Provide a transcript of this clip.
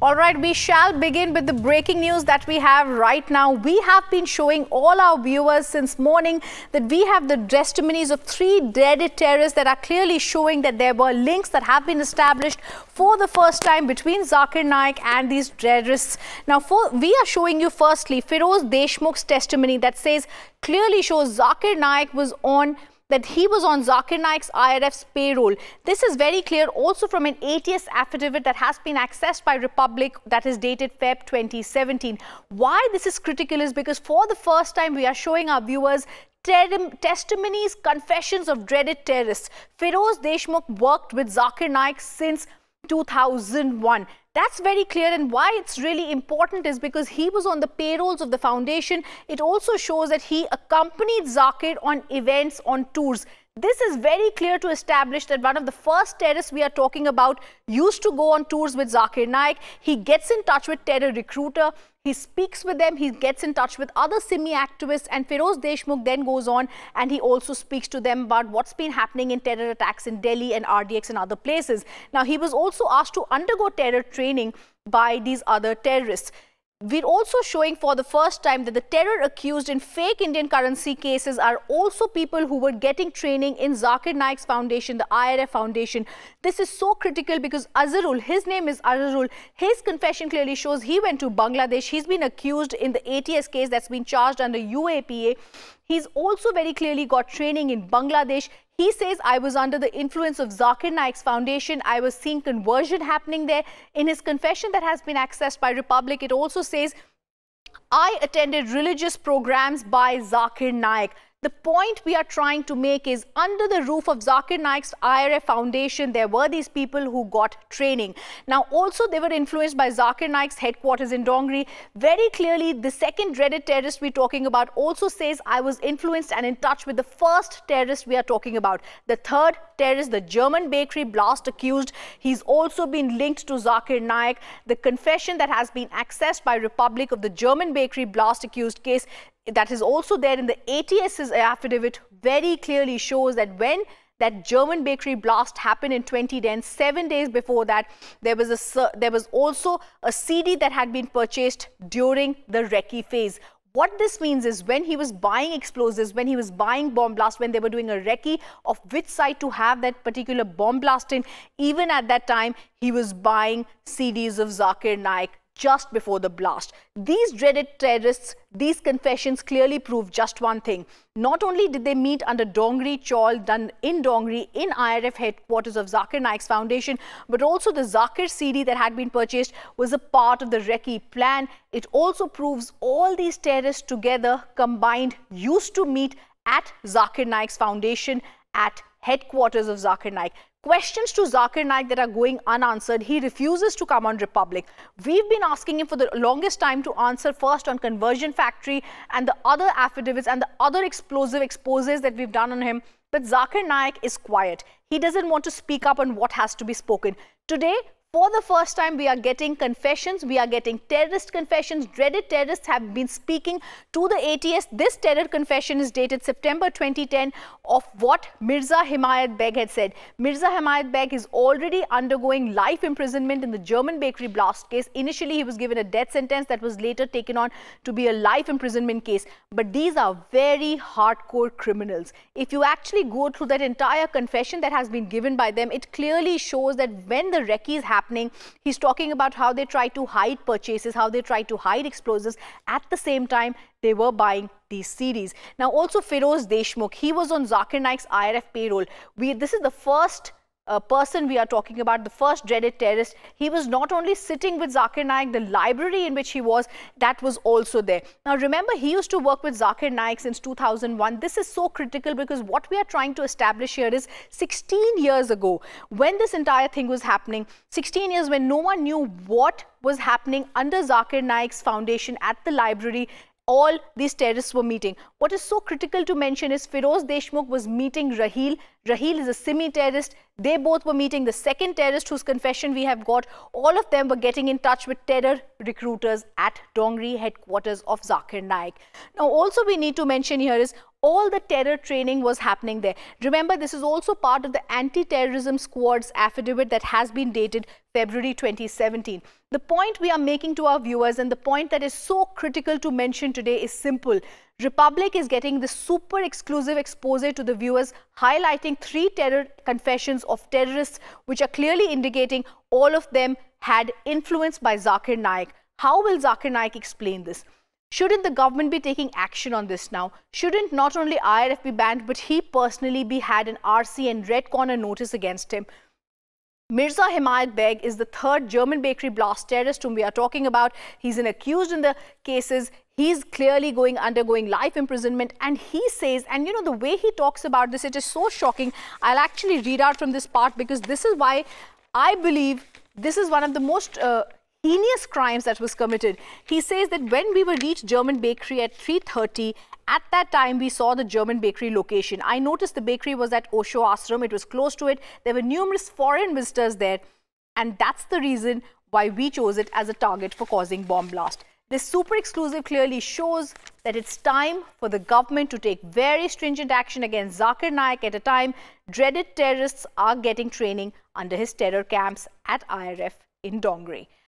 All right, we shall begin with the breaking news that we have right now. We have been showing all our viewers since morning that we have the testimonies of 3 dreaded terrorists that are clearly showing that there were links that have been established for the first time between Zakir Naik and these terrorists. Now, we are showing you firstly Feroz Deshmukh's testimony that says clearly shows Zakir Naik was on Zakir Naik's IRF's payroll. This is very clear also from an ATS affidavit that has been accessed by Republic that is dated Feb 2017. Why this is critical is because for the first time we are showing our viewers testimonies, confessions of dreaded terrorists. Feroz Deshmukh worked with Zakir Naik since 2001. That's very clear, and why it's really important is because he was on the payrolls of the foundation. It also shows that he accompanied Zakir on events, on tours. This is very clear to establish that one of the first terrorists we are talking about used to go on tours with Zakir Naik. He gets in touch with terror recruiter. He speaks with them. He gets in touch with other Simi activists, and Feroz Deshmukh then goes on and he also speaks to them about what's been happening in terror attacks in Delhi and RDX and other places. Now, he was also asked to undergo terror training by these other terrorists. We're also showing for the first time that the terror accused in fake Indian currency cases are also people who were getting training in Zakir Naik's foundation, the IRF foundation. This is so critical because Azharul, his name is Azharul, his confession clearly shows he went to Bangladesh. He's been accused in the ATS case that's been charged under UAPA. He's also very clearly got training in Bangladesh. He says, I was under the influence of Zakir Naik's foundation. I was seeing conversion happening there. In his confession that has been accessed by Republic, it also says, I attended religious programs by Zakir Naik. The point we are trying to make is under the roof of Zakir Naik's IRF foundation, there were these people who got training. Now, also they were influenced by Zakir Naik's headquarters in Dongri. Very clearly, the second dreaded terrorist we're talking about also says, I was influenced and in touch with the first terrorist we are talking about. The third terrorist, the German bakery blast accused, he's also been linked to Zakir Naik. The confession that has been accessed by Republic of the German bakery blast accused case that is also there in the ATS's affidavit very clearly shows that when that German bakery blast happened in 2010, 7 days before that, there was also a CD that had been purchased during the recce phase. What this means is when he was buying explosives, when he was buying bomb blast, when they were doing a recce of which site to have that particular bomb blast in, even at that time, he was buying CDs of Zakir Naik just before the blast. These dreaded terrorists, these confessions clearly prove just one thing. Not only did they meet under Dongri Chawl, done in Dongri, in IRF headquarters of Zakir Naik's foundation, but also the Zakir CD that had been purchased was a part of the recce plan. It also proves all these terrorists together combined used to meet at Zakir Naik's foundation, at headquarters of Zakir Naik. Questions to Zakir Naik that are going unanswered. He refuses to come on Republic. We've been asking him for the longest time to answer first on Conversion Factory and the other affidavits and the other explosive exposes that we've done on him. But Zakir Naik is quiet. He doesn't want to speak up on what has to be spoken. Today, for the first time, we are getting confessions. We are getting terrorist confessions. Dreaded terrorists have been speaking to the ATS. This terror confession is dated September 2010 of what Mirza Himayat Beg had said. Mirza Himayat Beg is already undergoing life imprisonment in the German bakery blast case. Initially, he was given a death sentence that was later taken on to be a life imprisonment case. But these are very hardcore criminals. If you actually go through that entire confession that has been given by them, it clearly shows that when the recce is happening, he's talking about how they try to hide purchases, how they try to hide explosives. At the same time, they were buying these CDs. Now, also Feroz Deshmukh, he was on Zakir Naik's IRF payroll. This is the first person we are talking about, the first dreaded terrorist. He was not only sitting with Zakir Naik, the library in which he was, that was also there. Now, remember, he used to work with Zakir Naik since 2001. This is so critical because what we are trying to establish here is 16 years ago, when this entire thing was happening, 16 years when no one knew what was happening under Zakir Naik's foundation at the library, all these terrorists were meeting. What is so critical to mention is Feroz Deshmukh was meeting Raheel. Raheel is a Simi terrorist. They both were meeting the second terrorist whose confession we have got. All of them were getting in touch with terror recruiters at Dongri headquarters of Zakir Naik. Now, also we need to mention here is all the terror training was happening there. Remember, this is also part of the anti-terrorism squad's affidavit that has been dated February 2017. The point we are making to our viewers, and the point that is so critical to mention today, is simple. Republic is getting this super exclusive expose to the viewers, highlighting 3 terror confessions of terrorists, which are clearly indicating all of them had influence by Zakir Naik. How will Zakir Naik explain this? Shouldn't the government be taking action on this now? Shouldn't not only IRF be banned, but he personally be had an RC and red corner notice against him? Mirza Himayat Beg is the 3rd German bakery blast terrorist whom we are talking about. He's an accused in the cases. He's clearly undergoing life imprisonment, and he says, and you know, the way he talks about this, it is so shocking. I'll actually read out from this part, because this is why I believe this is one of the most heinous crimes that was committed. He says that when we were reached German bakery at 3:30, at that time we saw the German bakery location. I noticed the bakery was at Osho Ashram. It was close to it. There were numerous foreign visitors there, and that's the reason why we chose it as a target for causing bomb blast. This super exclusive clearly shows that it's time for the government to take very stringent action against Zakir Naik at a time dreaded terrorists are getting training under his terror camps at IRF in Dongri.